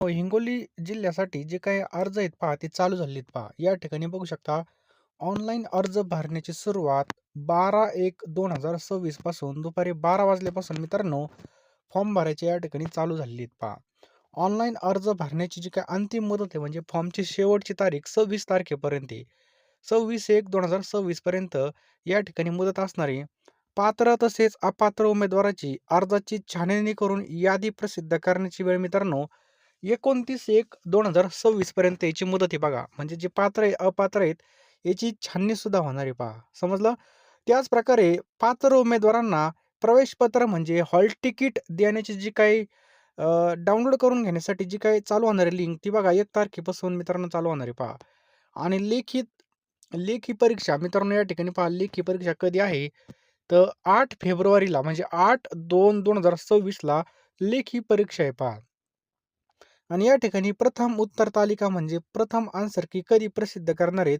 हिंगोली जिल्ह्यासाठी जे काही अर्ज आहेत पहा, ते चालू झालेले आहेत पहा. या ठिकाणी बघू शकता ऑनलाईन अर्ज भरण्याची सुरुवात 12/1/2026 पासून दुपारी 12 वाजल्यापासून मित्रांनो फॉर्म भरायचे या ठिकाणी चालू झालेली आहेत पहा. ऑनलाईन अर्ज भरण्याची जी काही अंतिम मुदत आहे म्हणजे फॉर्मची शेवटची तारीख 26 तारखेपर्यंत आहे. 26/1/2026 पर्यंत या ठिकाणी मुदत असणार आहे. पात्र तसेच अपात्र उमेदवाराची अर्जाची छाननी करून यादी प्रसिद्ध करण्याची वेळ मित्रांनो 29/1/2026 पर्यंत याची मुदत आहे बघा. म्हणजे जे पात्र आहे, अपात्र आहेत याची छाननी सुद्धा होणार आहे पहा. समजलं? त्याच प्रकारे पात्र उमेदवारांना प्रवेशपत्र म्हणजे हॉल तिकीट देण्याची जी काही डाउनलोड करून घेण्यासाठी जी काही चालू होणार आहे लिंक ती बघा 1 तारखेपासून मित्रांनो चालू होणार आहे पहा. आणि लेखी परीक्षा मित्रांनो या ठिकाणी पहा लेखी परीक्षा कधी आहे? तर 8 फेब्रुवारीला म्हणजे 8/2/2026 ला लेखी परीक्षा आहे पहा. आणि या ठिकाणी प्रथम उत्तर तालिका म्हणजे प्रथम आन्सर की कधी प्रसिद्ध करणार आहेत?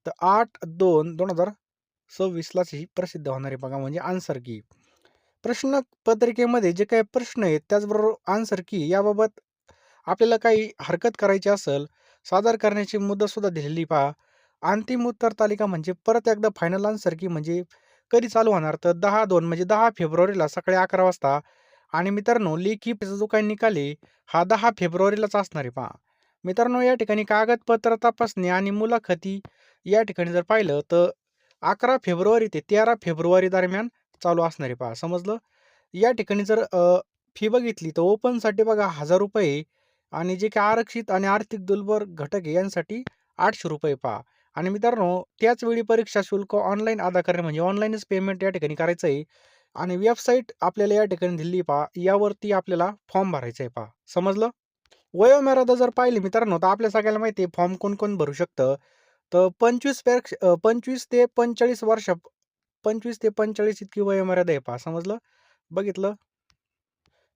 तर 8/2/2026 लाच ही प्रसिद्ध होणार आहे बघा म्हणजे आन्सर की. प्रश्न पत्रिकेमध्ये जे काही प्रश्न आहेत त्याचबरोबर आन्सर की याबाबत आपल्याला काही हरकत करायची असेल, सादर करण्याची मुदतसुद्धा दिलेली पहा. अंतिम उत्तर तालिका म्हणजे परत एकदा फायनल आन्सर की म्हणजे कधी चालू होणार? तर 10/2 म्हणजे 10 फेब्रुवारीला सकाळी 11 वाजता आणि मित्रांनो लेखीचा जो काही निकाल आहे, हा 10 फेब्रुवारीलाच असणार आहे पहा. मित्रांनो या ठिकाणी कागदपत्र तपासणी आणि मुलाखती या ठिकाणी जर पाहिलं तर 11 फेब्रुवारी ते 13 फेब्रुवारी दरम्यान चालू असणार आहे पहा. समजलं? या ठिकाणी जर फी बघितली तर ओपनसाठी बघा ₹1000 आणि जे काही आरक्षित आणि आर्थिक दुर्बल घटक आहे यांसाठी ₹800 पहा. आणि मित्रांनो त्याच वेळी परीक्षा शुल्क ऑनलाईन अदा करणे म्हणजे ऑनलाईनच पेमेंट या ठिकाणी करायचं आहे. आणि वेबसाईट आपल्याला या ठिकाणी दिली पहा. यावरती आपल्याला फॉर्म भरायचा आहे पहा. समजलं? वयोमर्यादा जर पाहिली मित्रांनो, तर आपल्या सगळ्याला माहिती आहे फॉर्म कोण-कोण भरू शकतं. तर 25 ते 45 वर्षा 25 ते 45 इतकी वयोमर्यादा आहे पहा. समजलं? बघितलं?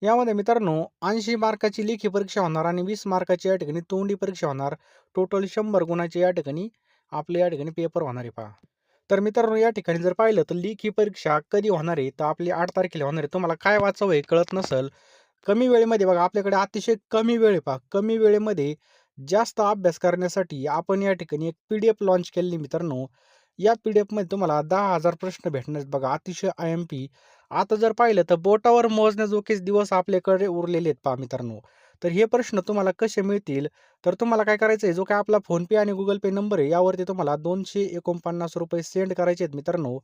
यामध्ये मित्रांनो 80 मार्काची लेखी परीक्षा होणार आणि 20 मार्काची या ठिकाणी तोंडी परीक्षा होणार. टोटल 100 गुणाची या ठिकाणी आपल्या या ठिकाणी पेपर होणार आहे पहा. तर मित्रांनो या ठिकाणी जर पाहिलं तर लेखी परीक्षा कधी होणार आहे? तर आपली 8 तारखेला होणार आहे. तुम्हाला काय वाचावं हे कळत नसेल, कमी वेळेमध्ये बघा आपल्याकडे अतिशय कमी वेळ आहे पहा. कमी वेळेमध्ये जास्त अभ्यास करण्यासाठी आपण या ठिकाणी एक पी-डी-एफ लॉन्च केलेली मित्रांनो. या पी-डी-एफमध्ये तुम्हाला 10,000 प्रश्न भेटणार आहेत बघा. अतिशय आय-एम-पी. आता जर पाहिलं तर बोटावर मोजण्याजोगेच दिवस आपल्याकडे उरलेले आहेत पहा मित्रांनो. तर हे प्रश्न तुम्हाला कसे मिळतील? तर तुम्हाला काय करायचं आहे, जो काही आपला फोनपे आणि Google Pay नंबर आहे, यावरती तुम्हाला ₹249 सेंड करायचे आहेत मित्रांनो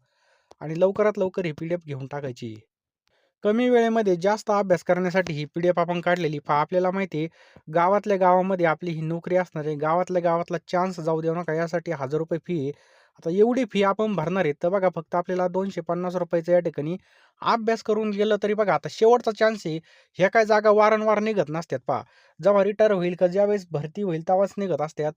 आणि लवकरात लवकर ही पी-डी-एफ घेऊन टाकायची. कमी वेळेमध्ये जास्त अभ्यास करण्यासाठी ही पी-डी-एफ आपण काढलेली. पहा आपल्याला माहिती आहे, गावातल्या गावामध्ये आपली ही नोकरी असणार आहे. गावातल्या गावातला चान्स जाऊ देऊ नका यासाठी ₹1000 फी आहे. आता एवढी फी आपण भरणार आहे, तर बघा फक्त आपल्याला ₹250 या ठिकाणी अभ्यास करून गेलं तरी बघा आता शेवटचा चान्स आहे. ह्या काय जागा वारंवार निघत नसतात पहा. जेव्हा रिटायर होईल का ज्यावेळेस भरती होईल तेव्हाच निघत असतात.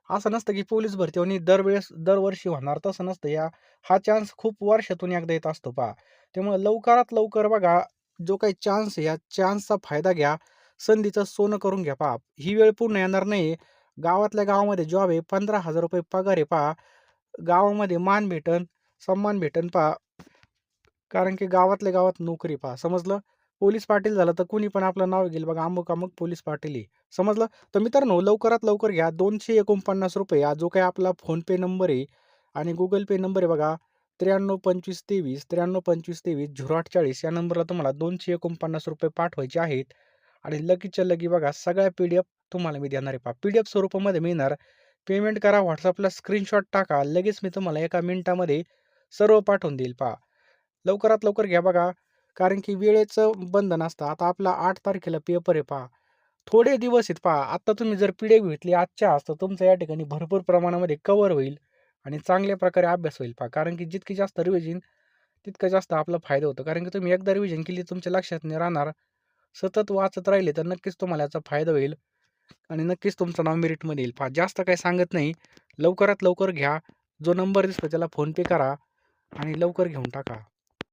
असं नसतं की पोलीस भरती होणे दरवर्षी होणार तसं नसतं. हा चान्स खूप वर्षातून एकदा येत असतो पहा. त्यामुळे लवकरात लवकर बघा, जो काही चान्स आहे, या चान्सचा फायदा घ्या. संधीचं सोनं करून घ्या पहा. ही वेळ पुन्हा येणार नाही. गावातल्या गावामध्ये जॉब आहे, ₹15,000 पगार आहे पहा. गावामध्ये मान भेटन, सन्मान भेटन पहा. कारण की गावातल्या गावात नोकरी पहा. समजलं? पोलीस पाटील झालं तर कुणी पण आपलं नाव घेईल बघा, अमुक-अमुक पोलीस पाटील आहे. समजलं? तर मित्रांनो लवकरात लवकर घ्या. ₹249 हा जो काही आपला फोनपे नंबर आहे आणि Google Pay नंबर आहे बघा 932523 या नंबरला तुम्हाला ₹249 पाठवायचे आहेत आणि लगेचच्या लगे बघा सगळ्या पी-डी-एफ तुम्हाला मी देणार आहे पहा. पी-डी-एफ स्वरूपामध्ये मिळणार. पेमेंट करा, WhatsAppला स्क्रीनशॉट टाका. लगेच मी तुम्हाला एका मिनिटामध्ये सर्व पाठवून देईल पहा. लवकरात लवकर घ्या बघा. कारण की वेळेचं बंधन असतं. आता आपला 8 तारखेला पेपर आहे पहा. थोडे दिवस आहेत पहा. आता तुम्ही जर पी-डी-एफ घेतली आजच्या आज, तर तुमचं या ठिकाणी भरपूर प्रमाणामध्ये कव्हर होईल आणि चांगल्या प्रकारे अभ्यास होईल पहा. कारण की जितकी जास्त रिव्हिजन तितकं जास्त आपला फायदा होतो. कारण की तुम्ही एकदा रिव्हिजन केली तुमच्या लक्षात नाही राहणार. सतत वाचत राहिले तर नक्कीच तुम्हाला याचा फायदा होईल आणि नक्कीच तुमचं नाव मेरिटमध्ये येईल. पहा जास्त काही सांगत नाही. लवकरात लवकर घ्या. जो नंबर दिसतो त्याला फोनपे करा आणि लवकर घेऊन टाका.